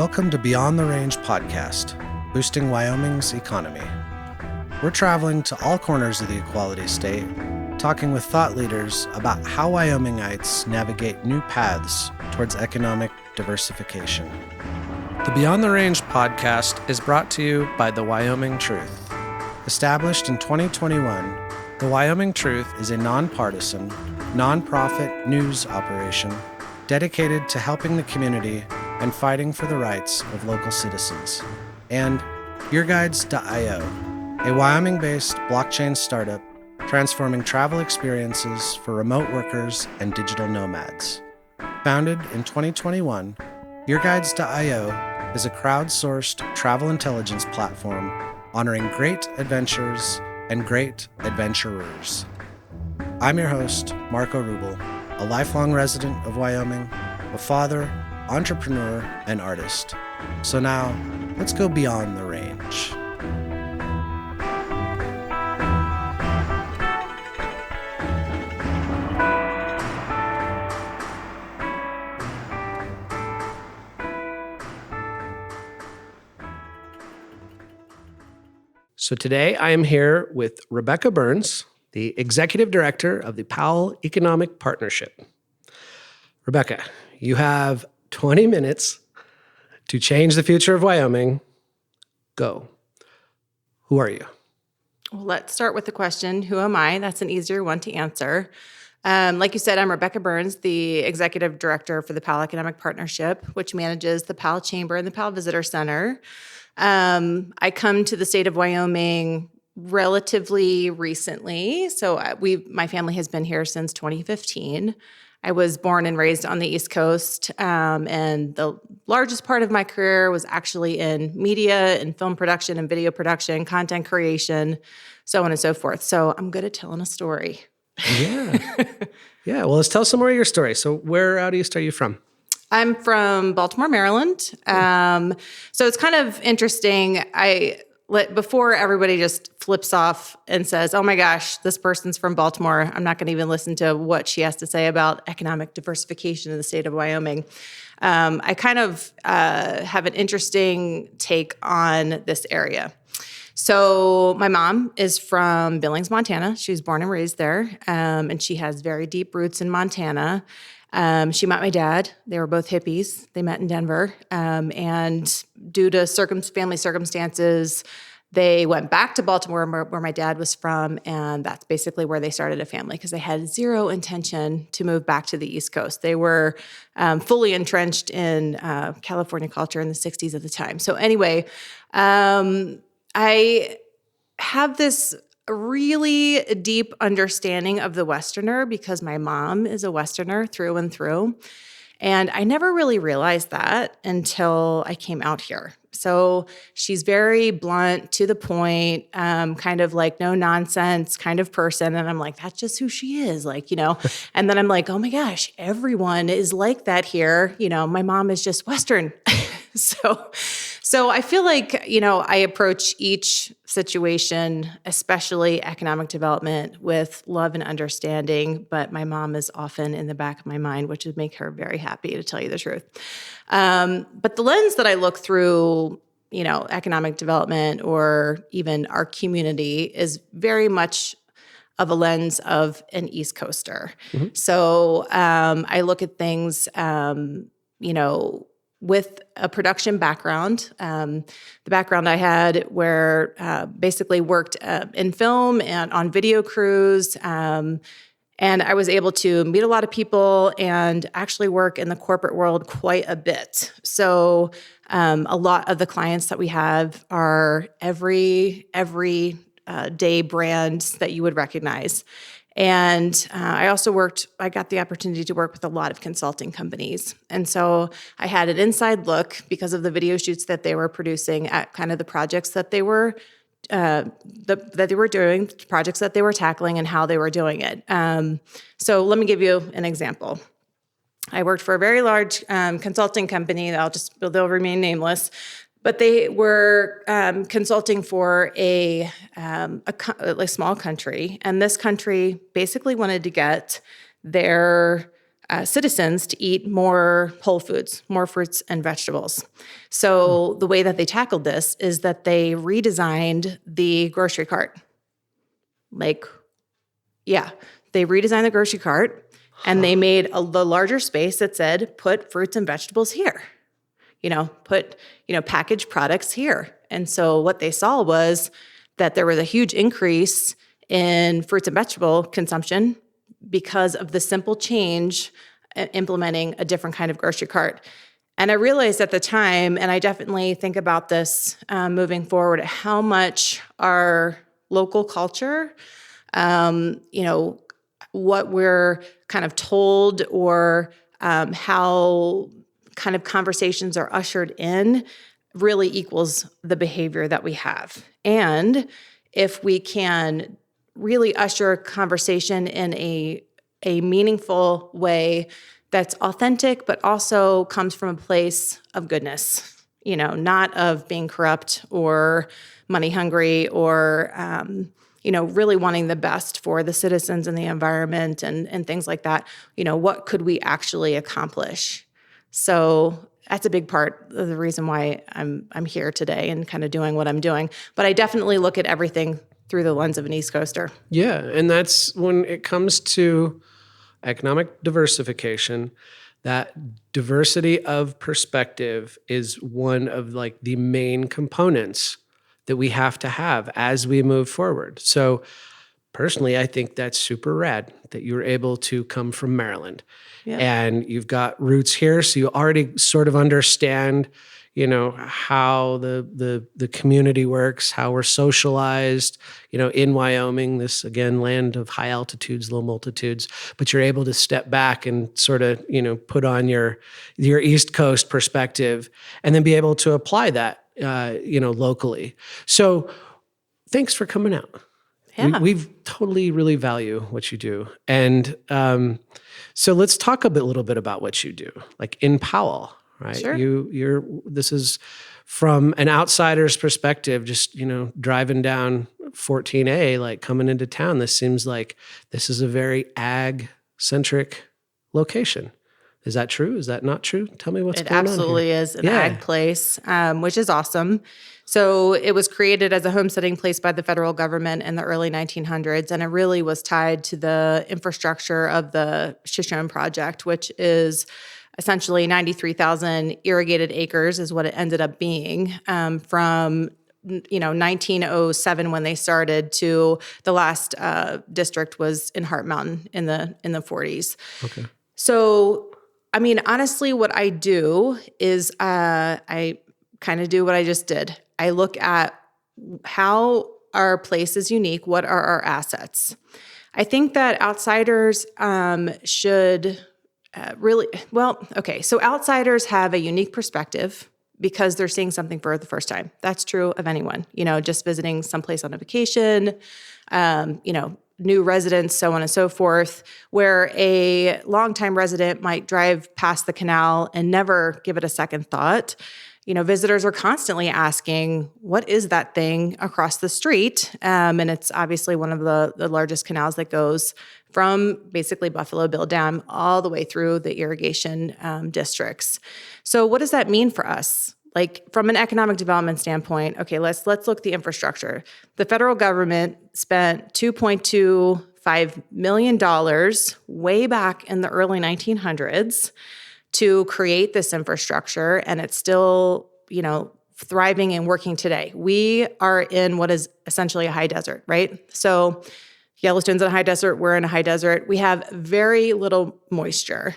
Welcome to Beyond the Range podcast, boosting Wyoming's economy. We're traveling to all corners of the Equality State, talking with thought leaders about how Wyomingites navigate new paths towards economic diversification. The Beyond the Range podcast is brought to you by the Wyoming Truth. Established in 2021, the Wyoming Truth is a nonpartisan, nonprofit news operation dedicated to helping the community and fighting for the rights of local citizens. And YourGuides.io, a Wyoming-based blockchain startup transforming travel experiences for remote workers and digital nomads. Founded in 2021, YourGuides.io is a crowdsourced travel intelligence platform honoring great adventures and great adventurers. I'm your host, Marco Rubel, a lifelong resident of Wyoming, a father, entrepreneur, and artist. So now, let's go beyond the range. So today I am here with Rebekah Burns, the Executive Director of the Powell Economic Partnership. Rebekah, you have 20 minutes to change the future of Wyoming. Go. Who are you? Well, let's start with the question, who am I? That's an easier one to answer. Like you said, I'm Rebekah Burns, the Executive Director for the Powell Economic Partnership, which manages the Powell Chamber and the Powell Visitor Center. I come to the state of Wyoming relatively recently. So my family has been here since 2015. I was born and raised on the East Coast, and the largest part of my career was actually in media and film production and video production, content creation, so on and so forth. So I'm good at telling a story. Yeah. Yeah. Well, let's tell some more of your story. So where out east are you from? I'm from Baltimore, Maryland. So it's kind of interesting. Before everybody just flips off and says, oh my gosh, this person's from Baltimore, I'm not going to even listen to what she has to say about economic diversification in the state of Wyoming. I kind of have an interesting take on this area. So my mom is from Billings, Montana. She was born and raised there, and she has very deep roots in Montana. She met my dad. They were both hippies. They met in Denver. And due to family circumstances, they went back to Baltimore, where my dad was from, and that's basically where they started a family because they had zero intention to move back to the East Coast. They were fully entrenched in California culture in the 60s at the time. So anyway, I have this really deep understanding of the Westerner because my mom is a Westerner through and through. And I never really realized that until I came out here. So she's very blunt, to the point, kind of like no nonsense kind of person. And I'm like, that's just who she is, And then I'm like, oh my gosh, everyone is like that here. My mom is just Western. So I feel like, I approach each situation, especially economic development, with love and understanding, but my mom is often in the back of my mind, which would make her very happy, to tell you the truth. But the lens that I look through, economic development or even our community is very much of a lens of an East Coaster. Mm-hmm. So I look at things, with a production background. The background I had where basically worked in film and on video crews. And I was able to meet a lot of people and actually work in the corporate world quite a bit. So a lot of the clients that we have are every day brands that you would recognize. And I got the opportunity to work with a lot of consulting companies. And so I had an inside look because of the video shoots that they were producing at kind of the projects that they were doing, projects that they were tackling and how they were doing it. So let me give you an example. I worked for a very large consulting company. They'll remain nameless. But they were consulting for a small country, and this country basically wanted to get their citizens to eat more whole foods, more fruits and vegetables. So the way that they tackled this is that they redesigned the grocery cart. They redesigned the grocery cart and they made the larger space that said, put fruits and vegetables here. Put packaged products here. And so what they saw was that there was a huge increase in fruits and vegetable consumption because of the simple change implementing a different kind of grocery cart. And I realized at the time, and I definitely think about this moving forward, how much our local culture, what we're kind of told or how kind of conversations are ushered in really equals the behavior that we have. And if we can really usher conversation in a meaningful way that's authentic, but also comes from a place of goodness, not of being corrupt or money hungry or, really wanting the best for the citizens and the environment and things like that, what could we actually accomplish? So that's a big part of the reason why I'm here today and kind of doing what I'm doing. But I definitely look at everything through the lens of an East Coaster. Yeah, and that's when it comes to economic diversification, that diversity of perspective is one of the main components that we have to have as we move forward. So personally, I think that's super rad that you were able to come from Maryland. Yeah. And you've got roots here, so you already sort of understand, how the community works, how we're socialized, in Wyoming, this, again, land of high altitudes, low multitudes, but you're able to step back and sort of, put on your East Coast perspective and then be able to apply that, locally. So thanks for coming out. Yeah. We've totally really value what you do. And so let's talk a little bit about what you do, like in Powell, right? Sure. This is from an outsider's perspective, just, driving down 14A, coming into town. This seems like this is a very ag-centric location. Is that true? Is that not true? Tell me what's going on here. It absolutely is an ag place, which is awesome. So it was created as a homesteading place by the federal government in the early 1900s, and it really was tied to the infrastructure of the Shoshone Project, which is essentially 93,000 irrigated acres is what it ended up being from 1907 when they started to the last district was in Heart Mountain in the 40s. Okay. So, honestly, what I do is I kind of do what I just did. I look at how our place is unique. What are our assets? I think that outsiders should so outsiders have a unique perspective because they're seeing something for the first time. That's true of anyone, just visiting someplace on a vacation, new residents, so on and so forth, where a longtime resident might drive past the canal and never give it a second thought. Visitors are constantly asking, what is that thing across the street? And it's obviously one of the largest canals that goes from basically Buffalo Bill Dam all the way through the irrigation districts. So what does that mean for us? From an economic development standpoint, okay, let's look at the infrastructure. The federal government spent $2.25 million way back in the early 1900s to create this infrastructure, and it's still, thriving and working today. We are in what is essentially a high desert, right? So Yellowstone's in a high desert, we're in a high desert. We have very little moisture.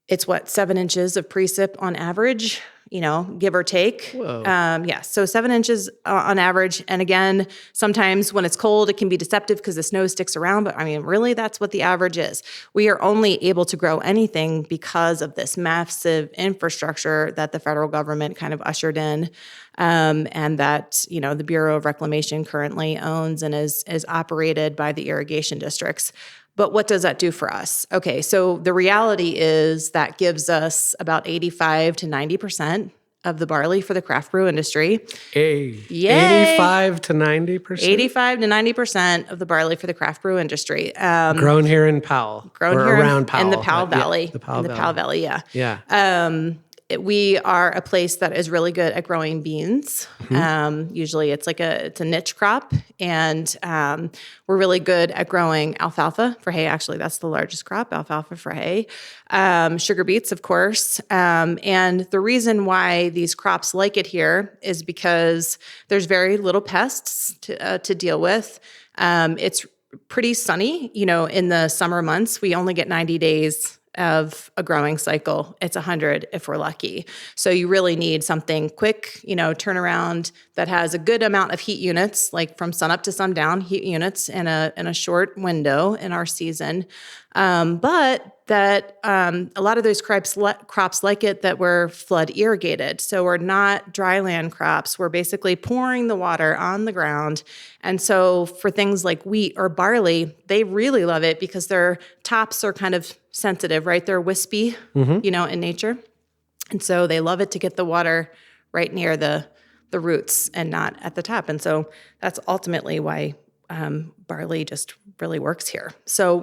It's 7 inches of precip on average, give or take. Whoa. So 7 inches on average. And again, sometimes when it's cold, it can be deceptive because the snow sticks around. But really, that's what the average is. We are only able to grow anything because of this massive infrastructure that the federal government kind of ushered in, and that, the Bureau of Reclamation currently owns and is operated by the irrigation districts. But what does that do for us? Okay, so the reality is that gives us about 85 to 90% of the barley for the craft brew industry. Yay. Yay. 85 to 90%? 85 to 90% of the barley for the craft brew industry. Grown here in Powell. Grown or here around Powell. in the Powell Valley. Yeah, the Powell in the Valley. Powell Valley, yeah. Yeah. We are a place that is really good at growing beans. Usually it's a niche crop, and we're really good at growing alfalfa for hay. Actually, that's the largest crop, alfalfa for hay. Sugar beets, of course. And the reason why these crops like it here is because there's very little pests to deal with. It's pretty sunny. In the summer months, we only get 90 days of a growing cycle. It's 100 if we're lucky. So you really need something quick, turnaround that has a good amount of heat units, like from sun up to sundown heat units in a short window in our season. But that a lot of those crops like it that were flood irrigated. So we're not dry land crops. We're basically pouring the water on the ground. And so for things like wheat or barley, they really love it because their tops are kind of sensitive, right? They're wispy, in nature. And so they love it to get the water right near the roots and not at the top. And so that's ultimately why barley just really works here. So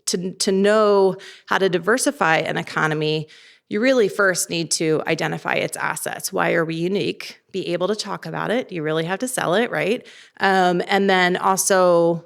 to know how to diversify an economy, you really first need to identify its assets. Why are we unique? Be able to talk about it. You really have to sell it, right? And then also,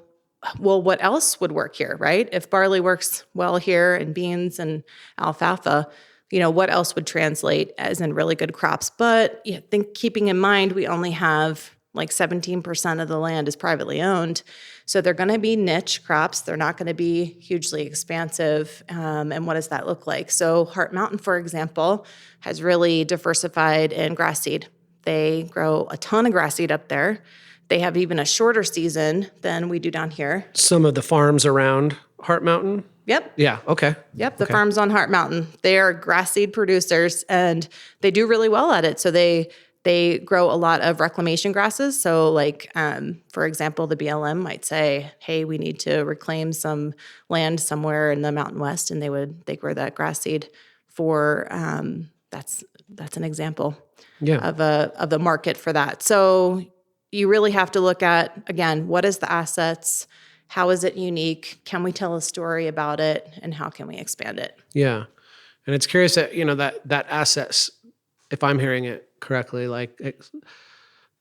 well, what else would work here, right? If barley works well here and beans and alfalfa, what else would translate as in really good crops? But keeping in mind, we only have like 17% of the land is privately owned. So they're going to be niche crops. They're not going to be hugely expansive. And what does that look like? So Heart Mountain, for example, has really diversified in grass seed. They grow a ton of grass seed up there. They have even a shorter season than we do down here. Some of the farms around Heart Mountain? Yep. Yeah, okay. Yep, the farms on Heart Mountain. They are grass seed producers, and they do really well at it. So they grow a lot of reclamation grasses. So for example, the BLM might say, hey, we need to reclaim some land somewhere in the Mountain West, and they grow that grass seed for, that's an example of the market for that. So you really have to look at, again, what is the assets? How is it unique? Can we tell a story about it? And how can we expand it? Yeah. And it's curious that, that assets, if I'm hearing it correctly,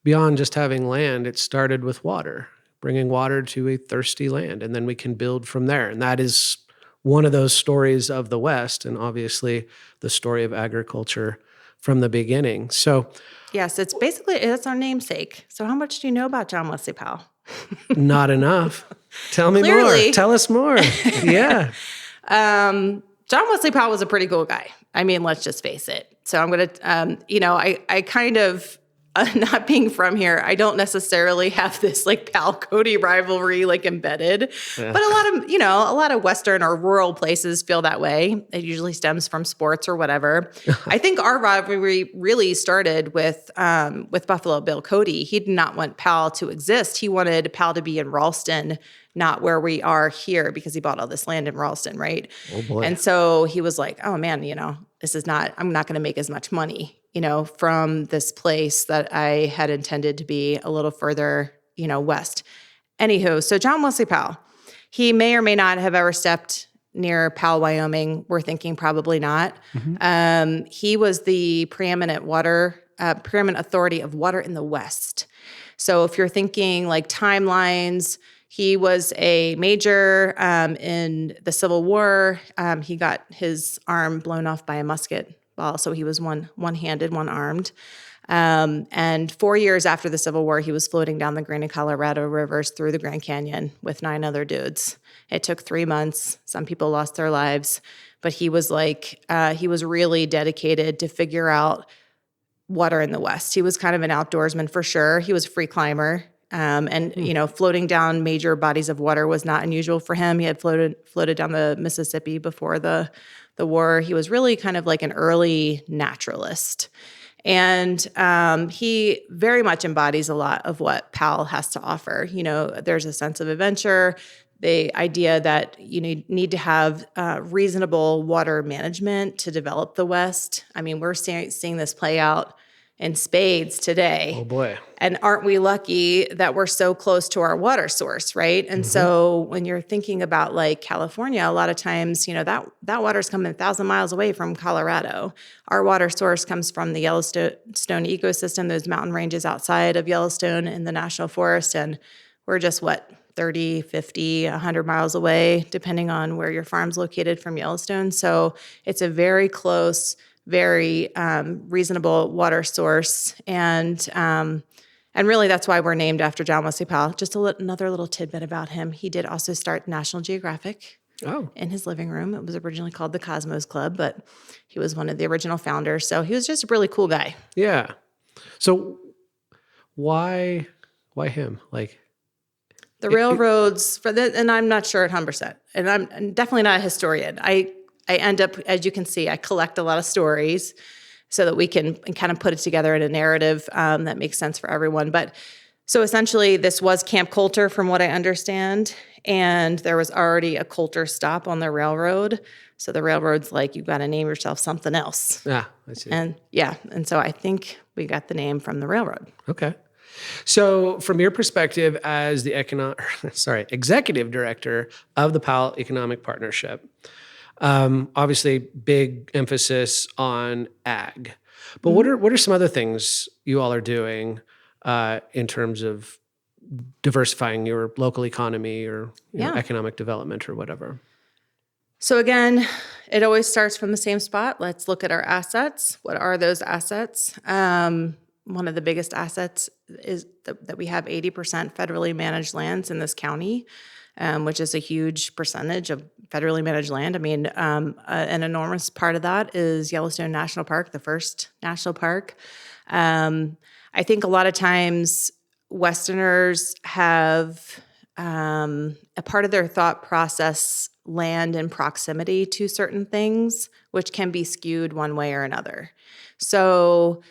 beyond just having land, it started with water, bringing water to a thirsty land, and then we can build from there. And that is one of those stories of the West, and obviously the story of agriculture from the beginning. So yes, it's our namesake. So how much do you know about John Wesley Powell? Not enough. Tell me Clearly. more. Tell us more. Yeah. John Wesley Powell was a pretty cool guy. I mean, let's just face it. So I'm going to, I kind of, not being from here, I don't necessarily have this Powell Cody rivalry embedded, but a lot of Western or rural places feel that way. It usually stems from sports or whatever. I think our rivalry really started with Buffalo Bill Cody. He did not want Powell to exist. He wanted Powell to be in Ralston, not where we are here, because he bought all this land in Ralston, right? Oh boy. And so he was like, oh man, I'm not going to make as much money, from this place that I had intended to be a little further, west. Anywho, so John Wesley Powell, he may or may not have ever stepped near Powell, Wyoming. We're thinking probably not. Mm-hmm. He was the preeminent authority of water in the West. So if you're thinking timelines, he was a major in the Civil War. He got his arm blown off by a musket ball, so he was one-handed, one-armed. And 4 years after the Civil War, he was floating down the Green and Colorado rivers through the Grand Canyon with 9 other dudes. It took 3 months. Some people lost their lives, but he was he was really dedicated to figure out water in the West. He was kind of an outdoorsman for sure. He was a free climber. Floating down major bodies of water was not unusual for him. He had floated down the Mississippi before the war. He was really kind of an early naturalist. And he very much embodies a lot of what Powell has to offer. There's a sense of adventure, the idea that you need to have reasonable water management to develop the West. I mean, we're seeing this play out in spades today. Oh boy. And aren't we lucky that we're so close to our water source, right? And so when you're thinking about like California, a lot of times, that water's coming 1,000 miles away from Colorado. Our water source comes from the Yellowstone ecosystem, those mountain ranges outside of Yellowstone in the national forest. And we're just 30, 50, 100 miles away, depending on where your farm's located from Yellowstone. So it's a very close, very reasonable water source. And really, that's why we're named after John Wesley Powell. Just another little tidbit about him. He did also start National Geographic in his living room. It was originally called the Cosmos Club, but he was one of the original founders. So he was just a really cool guy. Yeah. So why him? Like the railroads and I'm not sure at 100%. And I'm definitely not a historian. I end up, as you can see, I collect a lot of stories so that we can kind of put it together in a narrative that makes sense for everyone. But so essentially, this was Camp Coulter, from what I understand, and there was already a Coulter stop on the railroad. So the railroad's like, you've got to name yourself something else. I see. And so I think we got the name from the railroad. Okay. So from your perspective as the executive director of the Powell Economic Partnership, obviously big emphasis on ag, but what are some other things you all are doing in terms of diversifying your local economy or economic development or whatever? So again, it always starts from the same spot. Let's look at our assets. What are those assets? One of the biggest assets is that we have 80% federally managed lands in this county, which is a huge percentage of federally managed land. I mean, an enormous part of that is Yellowstone National Park, the first national park. I think a lot of times Westerners have a part of their thought process land in proximity to certain things, which can be skewed one way or another. So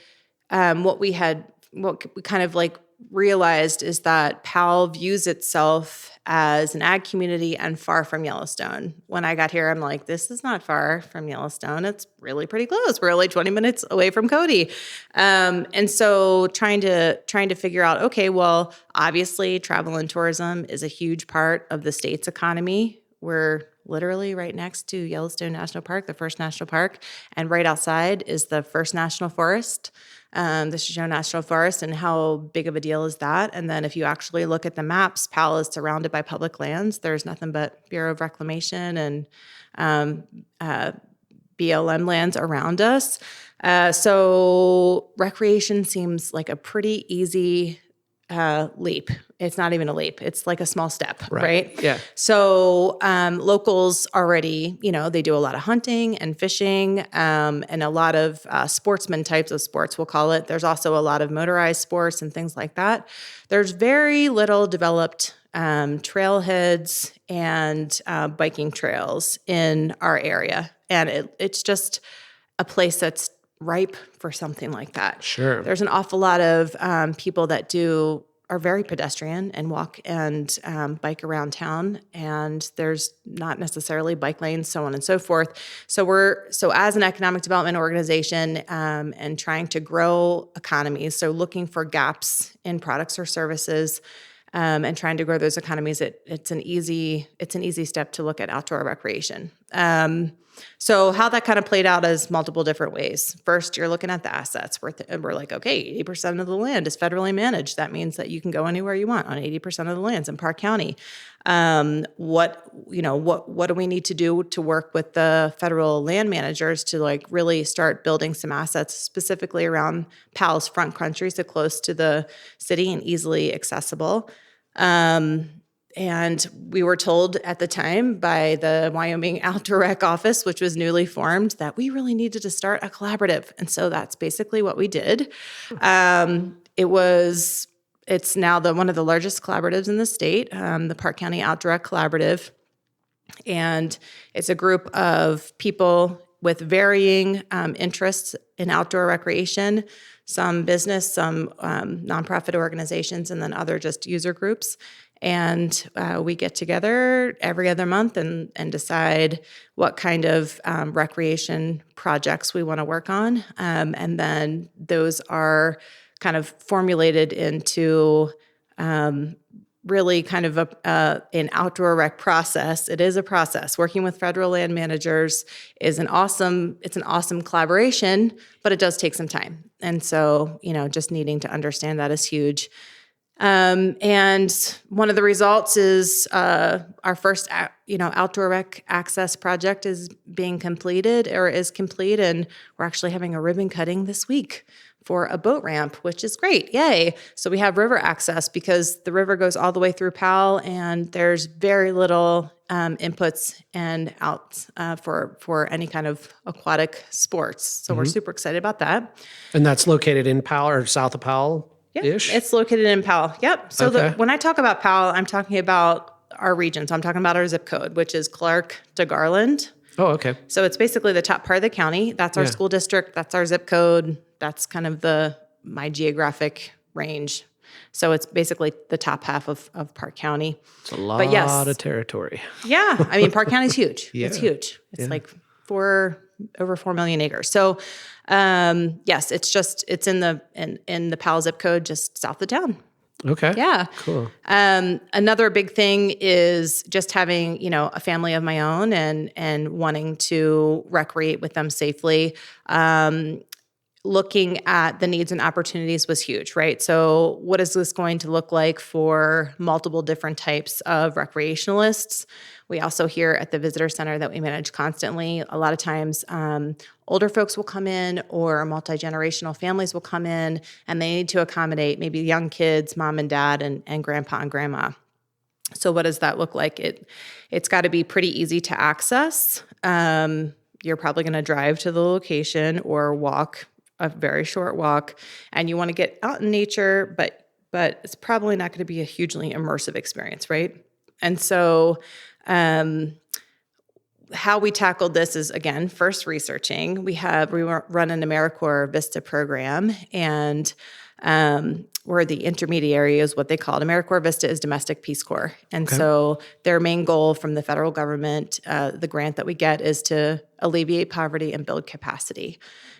what we kind of like realized is that Powell views itself as an ag community and far from Yellowstone. When I got here, I'm like, this is not far from Yellowstone. It's really pretty close. We're only 20 minutes away from Cody. And so trying to figure out, okay, well, obviously travel and tourism is a huge part of the state's economy. We're literally right next to Yellowstone National Park, the first national park, and right outside is the first national forest, the Shoshone National Forest, and how big of a deal is that? And then if you actually look at the maps, Powell is surrounded by public lands. There's nothing but Bureau of Reclamation and BLM lands around us. So recreation seems like a pretty easy leap. It's not even a leap. It's like a small step, right? Yeah. So locals already, they do a lot of hunting and fishing and a lot of sportsman types of sports, we'll call it. There's also a lot of motorized sports and things like that. There's very little developed trailheads and biking trails in our area. And it's just a place that's ripe for something like that. Sure. There's an awful lot of people that are very pedestrian and walk and bike around town, and there's not necessarily bike lanes, so on and so forth. So as an economic development organization and trying to grow economies, so looking for gaps in products or services and trying to grow those economies, it's an easy step to look at outdoor recreation. So how that kind of played out is multiple different ways. First, you're looking at the assets. We're like, okay, 80% of the land is federally managed. That means that you can go anywhere you want on 80% of the lands in Park County. What do we need to do to work with the federal land managers to like really start building some assets specifically around Powell's front country, so close to the city and easily accessible. And we were told at the time by the Wyoming Outdoor Rec office, which was newly formed, that we really needed to start a collaborative. And so that's basically what we did. It's now one of the largest collaboratives in the state, the Park County Outdoor Rec Collaborative. And it's a group of people with varying interests in outdoor recreation, some business, some nonprofit organizations, and then other just user groups. And we get together every other month and decide what kind of recreation projects we want to work on. And then those are kind of formulated into really kind of an outdoor rec process. It is a process. Working with federal land managers is an awesome collaboration, but it does take some time. And so, just needing to understand that is huge. And one of the results is our first, outdoor rec access project is being completed or is complete, and we're actually having a ribbon cutting this week for a boat ramp, which is great. Yay. So we have river access because the river goes all the way through Powell, and there's very little inputs and outs for any kind of aquatic sports. So we're super excited about that. And that's located in Powell or south of Powell? Yeah, it's located in Powell. Yep. So when I talk about Powell, I'm talking about our region. So I'm talking about our zip code, which is Clark to Garland. Oh, okay. So it's basically the top part of the county. That's our school district. That's our zip code. That's kind of my geographic range. So it's basically the top half of Park County. It's a lot of territory. Yeah. I mean, Park County's huge. Yeah. It's huge. It's like over 4 million acres. So yes, it's in the Powell zip code, just south of town. Okay. Yeah. Cool. Another big thing is just having, a family of my own and wanting to recreate with them safely. Looking at the needs and opportunities was huge, right? So what is this going to look like for multiple different types of recreationalists? We also hear at the visitor center that we manage constantly, a lot of times older folks will come in or multi-generational families will come in, and they need to accommodate maybe young kids, mom and dad, and grandpa and grandma. So what does that look like? It's got to be pretty easy to access. You're probably going to drive to the location or walk a very short walk, and you want to get out in nature, but it's probably not going to be a hugely immersive experience, right? And so how we tackled this is, again, first researching. We run an AmeriCorps Vista program, and we're the intermediary is what they call it. AmeriCorps Vista is Domestic Peace Corps. And so their main goal from the federal government, the grant that we get, is to alleviate poverty and build capacity.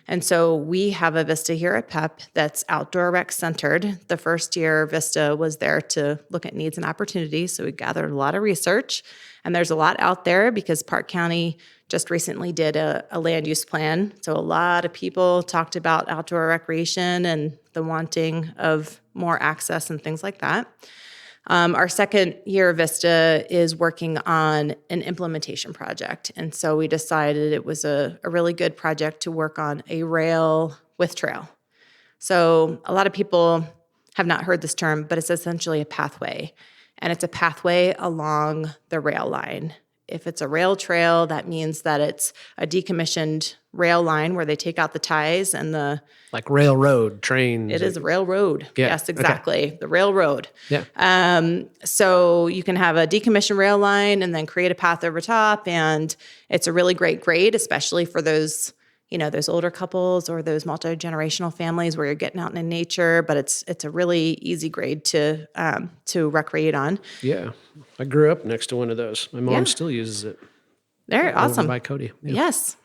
And so we have a Vista here at PEP that's outdoor rec centered. The first year Vista was there to look at needs and opportunities. So we gathered a lot of research, and there's a lot out there because Park County just recently did a land use plan. So a lot of people talked about outdoor recreation and the wanting of more access and things like that. Our second year of Vista is working on an implementation project. And so we decided it was a really good project to work on a rail with trail. So a lot of people have not heard this term, but it's essentially a pathway. And it's a pathway along the rail line. If it's a rail trail, that means that it's a decommissioned rail line where they take out the ties and the... Like railroad, trains. It is a railroad. Yeah. Yes, exactly. Okay. The railroad. Yeah. So you can have a decommissioned rail line and then create a path over top. And it's a really great grade, especially for those, those older couples or those multi-generational families where you're getting out in nature, but it's a really easy grade to recreate on. Yeah. I grew up next to one of those. My mom still uses it. They're awesome. By Cody. Yeah. Yes.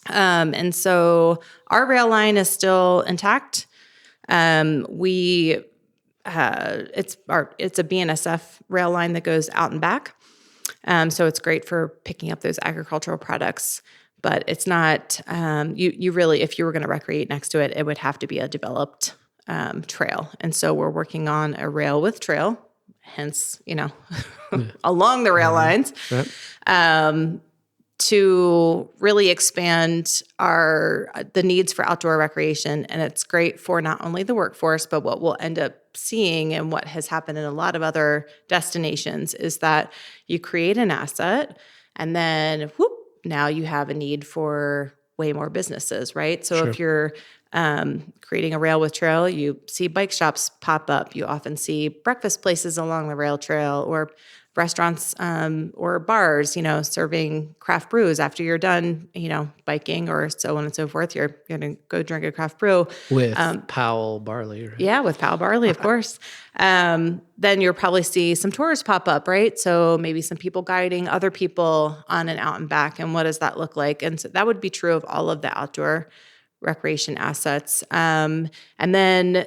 And so our rail line is still intact. It's a BNSF rail line that goes out and back. So it's great for picking up those agricultural products, but it's not, you really, if you were going to recreate next to it, it would have to be a developed trail. And so we're working on a rail with trail, hence, along the rail lines. Right. To really expand the needs for outdoor recreation. And it's great for not only the workforce, but what we'll end up seeing and what has happened in a lot of other destinations is that you create an asset and then now you have a need for way more businesses, right? So if you're creating a rail with trail, you see bike shops pop up. You often see breakfast places along the rail trail or restaurants or bars, serving craft brews after you're done, biking or so on and so forth. You're going to go drink a craft brew. With Powell barley, right? Yeah, with Powell barley, of course. Then you'll probably see some tours pop up, right? So maybe some people guiding other people on an out and back. And what does that look like? And so that would be true of all of the outdoor recreation assets. And then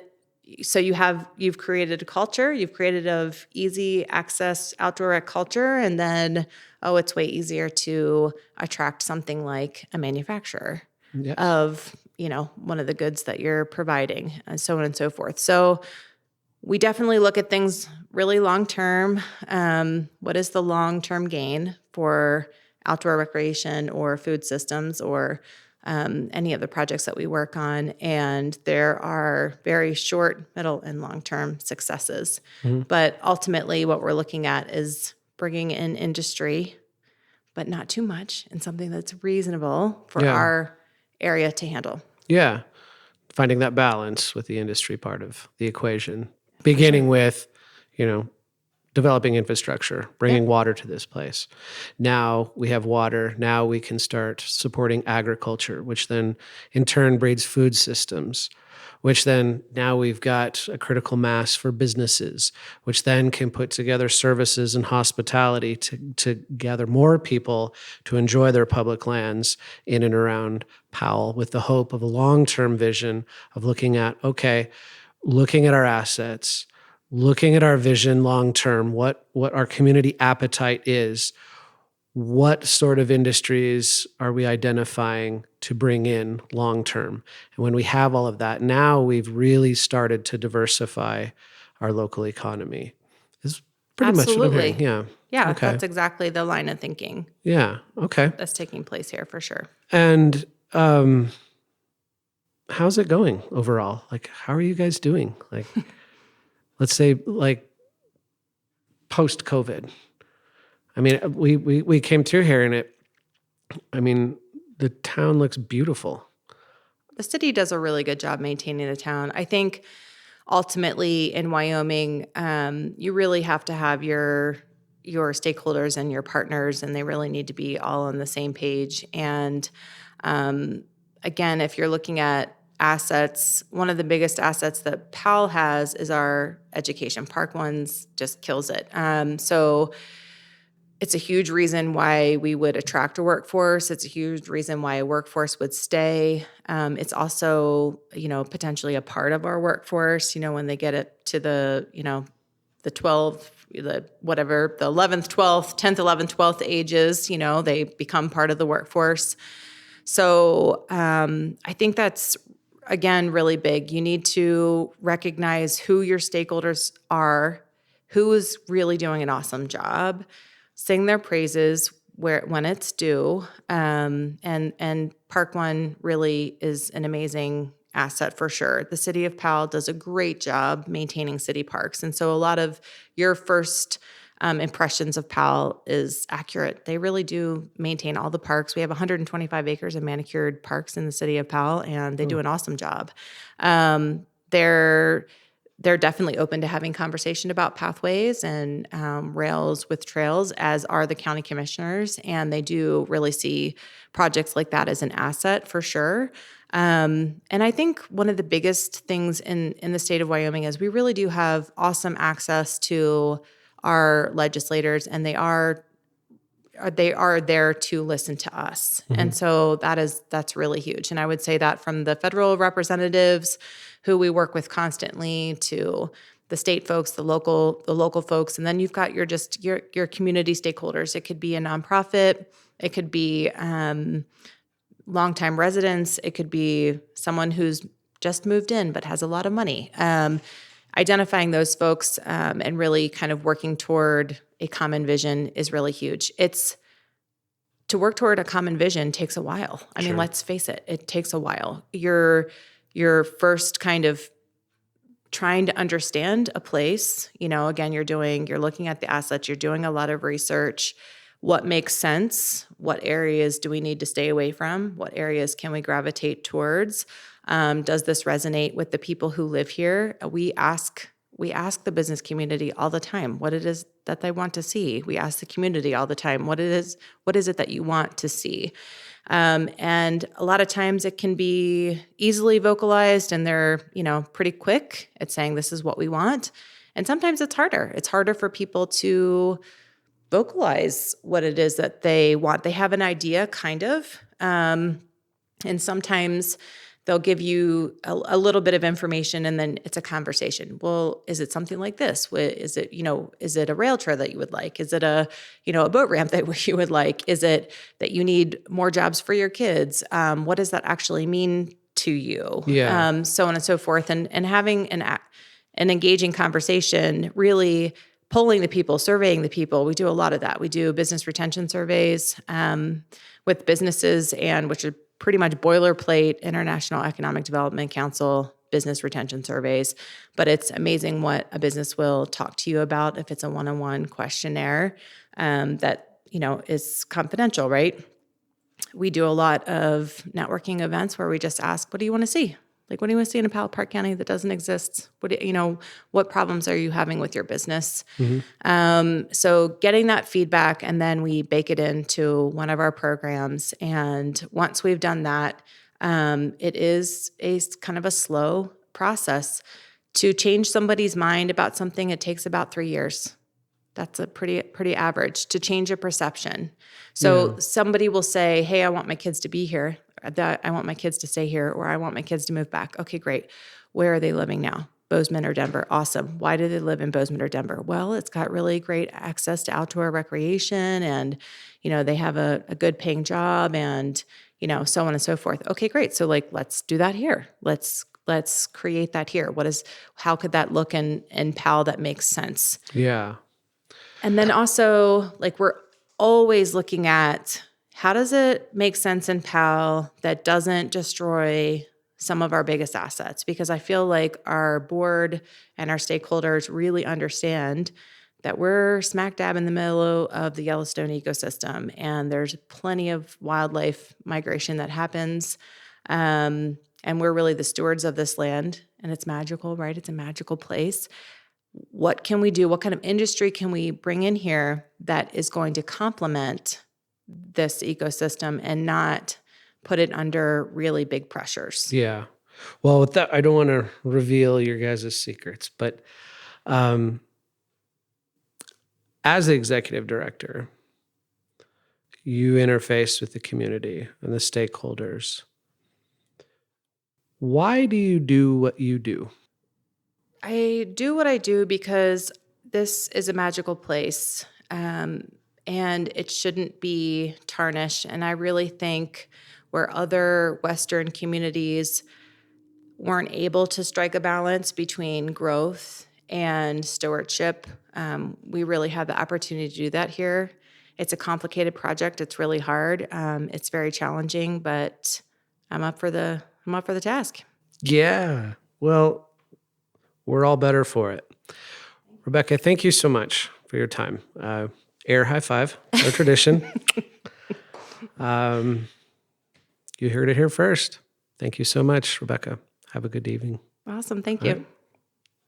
so you've created a culture, you've created of easy access outdoor rec culture, and then, it's way easier to attract something like a manufacturer of, one of the goods that you're providing, and so on and so forth. So we definitely look at things really long-term. What is the long-term gain for outdoor recreation or food systems or any of the projects that we work on, and there are very short, middle, and long-term successes. But ultimately, what we're looking at is bringing in industry, but not too much, and something that's reasonable for our area to handle. Yeah, finding that balance with the industry part of the equation, beginning with, developing infrastructure, bringing water to this place. Now we have water. Now we can start supporting agriculture, which then in turn breeds food systems, which then now we've got a critical mass for businesses, which then can put together services and hospitality to gather more people to enjoy their public lands in and around Powell, with the hope of a long-term vision of looking at our assets, looking at our vision long-term, what our community appetite is, what sort of industries are we identifying to bring in long-term. And when we have all of that, now we've really started to diversify our local economy. Is pretty much what I'm hearing. Yeah. Yeah, okay. That's exactly the line of thinking. Yeah, okay. That's taking place here for sure. And how's it going overall? How are you guys doing? Let's say post-COVID. I mean, we came through here and the town looks beautiful. The city does a really good job maintaining the town. I think ultimately in Wyoming, you really have to have your stakeholders and your partners, and they really need to be all on the same page. And again, if you're looking at assets, one of the biggest assets that Powell has is our education. Park One's just kills it. So it's a huge reason why we would attract a workforce. It's a huge reason why a workforce would stay. It's also, potentially a part of our workforce, when they get it to the 11th, 12th, 10th, 11th, 12th ages, they become part of the workforce. So I think that's, again, really big. You need to recognize who your stakeholders are, who is really doing an awesome job, sing their praises when it's due, and Park One really is an amazing asset for sure. The city of Powell does a great job maintaining city parks, and so a lot of your first impressions of Powell is accurate. They really do maintain all the parks. We have 125 acres of manicured parks in the city of Powell, and they do an awesome job. They're definitely open to having conversation about pathways and rails with trails, as are the county commissioners, and they do really see projects like that as an asset for sure. And I think one of the biggest things in the state of Wyoming is we really do have awesome access to our legislators, and they are there to listen to us. Mm-hmm. And so that's really huge. And I would say that from the federal representatives who we work with constantly to the state folks, the local folks, and then you've got your community stakeholders. It could be a nonprofit, it could be longtime residents, it could be someone who's just moved in but has a lot of money. Identifying those folks and really kind of working toward a common vision is really huge. To work toward a common vision takes a while. I mean, let's face it, it takes a while. You're first kind of trying to understand a place. Again, you're looking at the assets, you're doing a lot of research. What makes sense? What areas do we need to stay away from? What areas can we gravitate towards? Does this resonate with the people who live here? We ask We ask the business community all the time what it is that they want to see. We ask the community all the time what is it that you want to see. And a lot of times it can be easily vocalized, and they're pretty quick at saying this is what we want. And sometimes it's harder. It's harder for people to vocalize what it is that they want. They have an idea, kind of, and sometimes they'll give you a little bit of information, and then it's a conversation. Well, is it something like this? Is it a rail trail that you would like? Is it a boat ramp that you would like? Is it that you need more jobs for your kids? What does that actually mean to you? Yeah. So on and so forth, and having an engaging conversation, really polling the people, surveying the people. We do a lot of that. We do business retention surveys with businesses, and which are pretty much boilerplate International Economic Development Council business retention surveys. But it's amazing what a business will talk to you about if it's a one-on-one questionnaire that is confidential, right? We do a lot of networking events where we just ask, what do you want to see? Like, what do you want to see in a Powell Park County that doesn't exist? What problems are you having with your business? Mm-hmm. So getting that feedback, and then we bake it into one of our programs. And once we've done that, it is a kind of a slow process. To change somebody's mind about something, it takes about 3 years. That's a pretty average to change a perception. So somebody will say, hey, I want my kids to be here. I want my kids to stay here, or I want my kids to move back. Okay, great. Where are they living now? Bozeman or Denver? Awesome. Why do they live in Bozeman or Denver? Well, it's got really great access to outdoor recreation, and they have a good paying job, and so on and so forth. Okay, great. So let's do that here. Let's create that here. How could that look in Powell that makes sense? Yeah. And then also, we're always looking at, how does it make sense in Powell that doesn't destroy some of our biggest assets? Because I feel like our board and our stakeholders really understand that we're smack dab in the middle of the Yellowstone ecosystem, and there's plenty of wildlife migration that happens. And we're really the stewards of this land, and it's magical, right? It's a magical place. What can we do? What kind of industry can we bring in here that is going to complement this ecosystem and not put it under really big pressures? Yeah. Well, with that, I don't want to reveal your guys' secrets, but as the executive director, you interface with the community and the stakeholders. Why do you do what you do? I do what I do because this is a magical place, and it shouldn't be tarnished. And I really think where other Western communities weren't able to strike a balance between growth and stewardship, we really have the opportunity to do that here. It's a complicated project. It's really hard. It's very challenging, but I'm up for the task. Yeah. Well, we're all better for it. Rebekah, thank you so much for your time. Air high five, our tradition. You heard it here first. Thank you so much, Rebekah. Have a good evening. Awesome. Thank you.